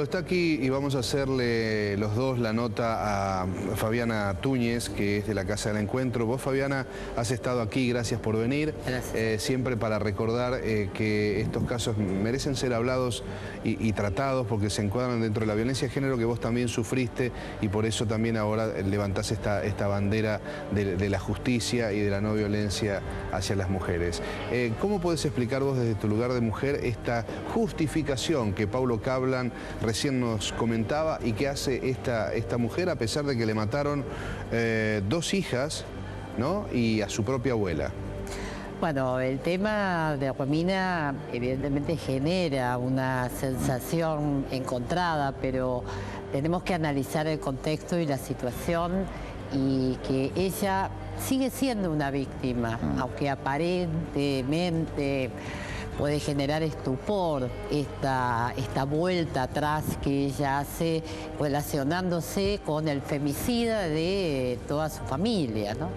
Está aquí y vamos a hacerle los dos la nota a Fabiana Túñez, que es de la Casa del Encuentro. Vos, Fabiana, has estado aquí, gracias por venir. Gracias. Siempre para recordar que estos casos merecen ser hablados y tratados porque se encuadran dentro de la violencia de género que vos también sufriste, y por eso también ahora levantás esta bandera de la justicia y de la no violencia hacia las mujeres. ¿Cómo podés explicar vos desde tu lugar de mujer esta justificación que Paulo Cablan recién nos comentaba y que hace esta mujer, a pesar de que le mataron dos hijas, ¿no?, y a su propia abuela? Bueno, el tema de Romina evidentemente genera una sensación encontrada, pero tenemos que analizar el contexto y la situación, y que ella sigue siendo una víctima, aunque aparentemente puede generar estupor esta vuelta atrás que ella hace relacionándose con el femicida de toda su familia, ¿no?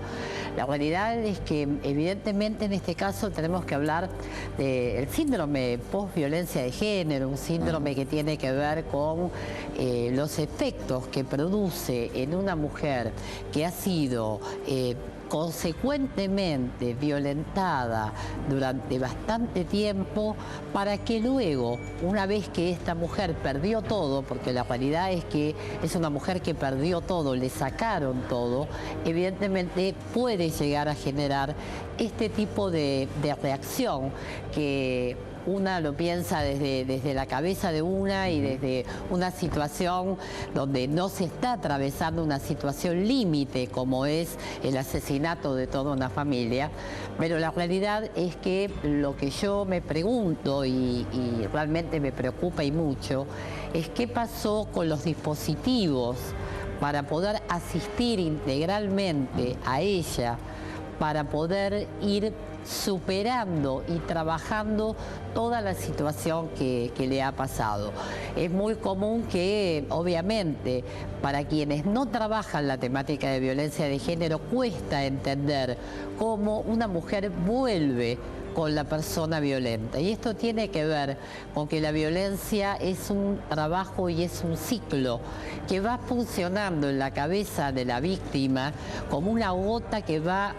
La realidad es que evidentemente en este caso tenemos que hablar del síndrome post-violencia de género, un síndrome que tiene que ver con los efectos que produce en una mujer que ha sido consecuentemente violentada durante bastante tiempo, para que luego, una vez que esta mujer perdió todo, porque la realidad es que es una mujer que perdió todo, le sacaron todo, evidentemente puede llegar a generar este tipo de reacción que una lo piensa desde la cabeza de una y desde una situación donde no se está atravesando una situación límite como es el asesinato de toda una familia. Pero la realidad es que lo que yo me pregunto y realmente me preocupa y mucho es qué pasó con los dispositivos para poder asistir integralmente a ella, para poder ir superando y trabajando toda la situación que le ha pasado. Es muy común que, obviamente, para quienes no trabajan la temática de violencia de género, cuesta entender cómo una mujer vuelve con la persona violenta. Y esto tiene que ver con que la violencia es un trabajo y es un ciclo que va funcionando en la cabeza de la víctima como una gota que va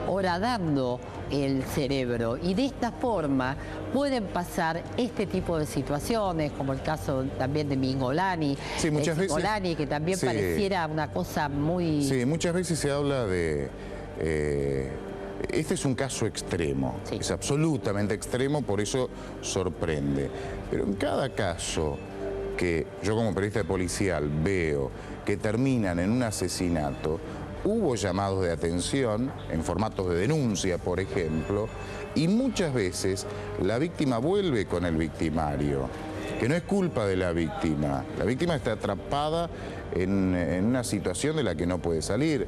horadando el cerebro. Y de esta forma pueden pasar este tipo de situaciones, como el caso también de Mingolani, sí, muchas veces, Mingolani, que también sí, pareciera una cosa muy... Sí, muchas veces se habla de... Este es un caso extremo, sí, es absolutamente extremo, por eso sorprende. Pero en cada caso que yo como periodista policial veo que terminan en un asesinato, hubo llamados de atención en formatos de denuncia, por ejemplo, y muchas veces la víctima vuelve con el victimario, que no es culpa de la víctima está atrapada en una situación de la que no puede salir.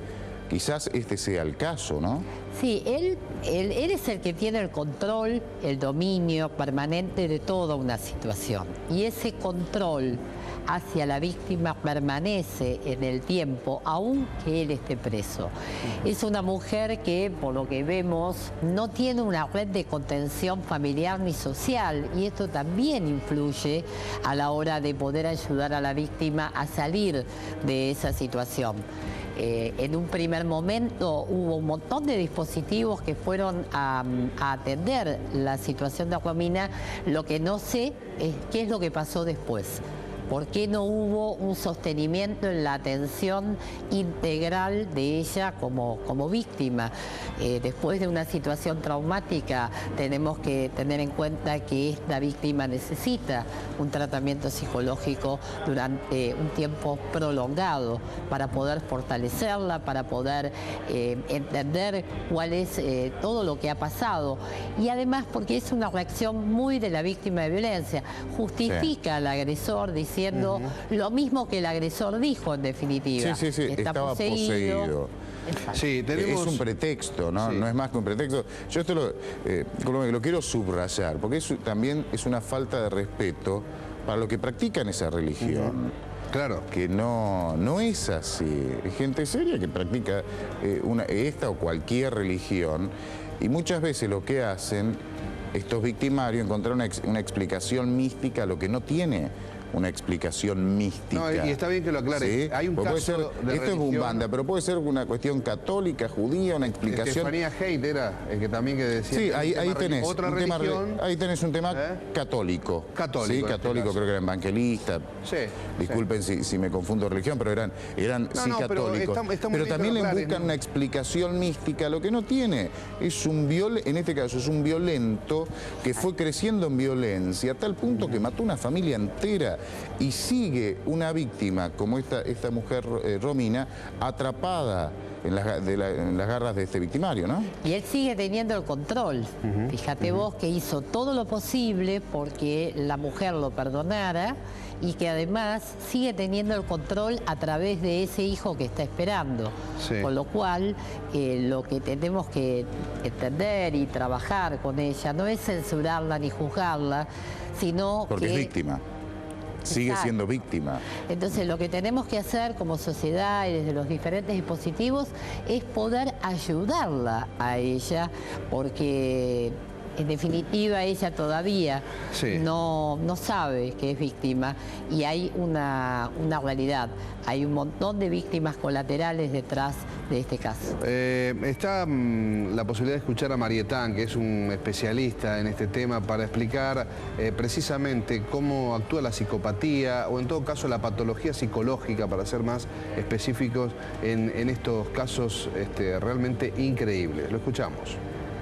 Quizás este sea el caso, ¿no? Sí, él es el que tiene el control, el dominio permanente de toda una situación. Y ese control hacia la víctima permanece en el tiempo, aunque él esté preso. Es una mujer que, por lo que vemos, no tiene una red de contención familiar ni social, y esto también influye a la hora de poder ayudar a la víctima a salir de esa situación. En un primer momento hubo un montón de dispositivos que fueron a atender la situación de Romina. Lo que no sé es qué es lo que pasó después. ¿Por qué no hubo un sostenimiento en la atención integral de ella como víctima? Después de una situación traumática, tenemos que tener en cuenta que esta víctima necesita un tratamiento psicológico durante un tiempo prolongado para poder fortalecerla, para poder entender cuál es todo lo que ha pasado. Y además porque es una reacción muy de la víctima de violencia. Justifica al agresor diciendo lo mismo que el agresor dijo, en definitiva. Sí, estaba poseído. Sí, tenemos... Es un pretexto, ¿no? Sí. No es más que un pretexto. Yo esto lo quiero subrayar, porque también es una falta de respeto para lo que practican esa religión. Claro. Que no es así. Hay gente seria que practica esta o cualquier religión, y muchas veces lo que hacen estos victimarios es encontrar una explicación mística a lo que no tiene una explicación mística. No, y está bien que lo aclare. ¿Sí? Hay un caso de esto religión... es Umbanda, pero puede ser una cuestión católica, judía, una explicación... Estefanía Haidt era el que también que decía... Sí, ahí tenés otra un tema, religión... ahí tenés un tema católico. Católico. Sí, en católico, este creo que eran evangelistas. Sí. Disculpen si me confundo de religión, pero eran sí católicos. Pero también le buscan una explicación mística. Lo que no tiene es en este caso es un violento que fue creciendo en violencia a tal punto que mató una familia entera y sigue una víctima como esta mujer Romina atrapada en las garras de este victimario, ¿no? Y él sigue teniendo el control. Fíjate vos que hizo todo lo posible porque la mujer lo perdonara y que además sigue teniendo el control a través de ese hijo que está esperando. Sí. Con lo cual, lo que tenemos que entender y trabajar con ella no es censurarla ni juzgarla, sino porque que... es víctima. Sigue Exacto. siendo víctima. Entonces lo que tenemos que hacer como sociedad y desde los diferentes dispositivos es poder ayudarla a ella, porque en definitiva ella todavía no sabe que es víctima y hay una realidad. Hay un montón de víctimas colaterales detrás de este caso. Está la posibilidad de escuchar a Marietán, que es un especialista en este tema, para explicar precisamente cómo actúa la psicopatía o en todo caso la patología psicológica, para ser más específicos, en estos casos realmente increíbles. Lo escuchamos.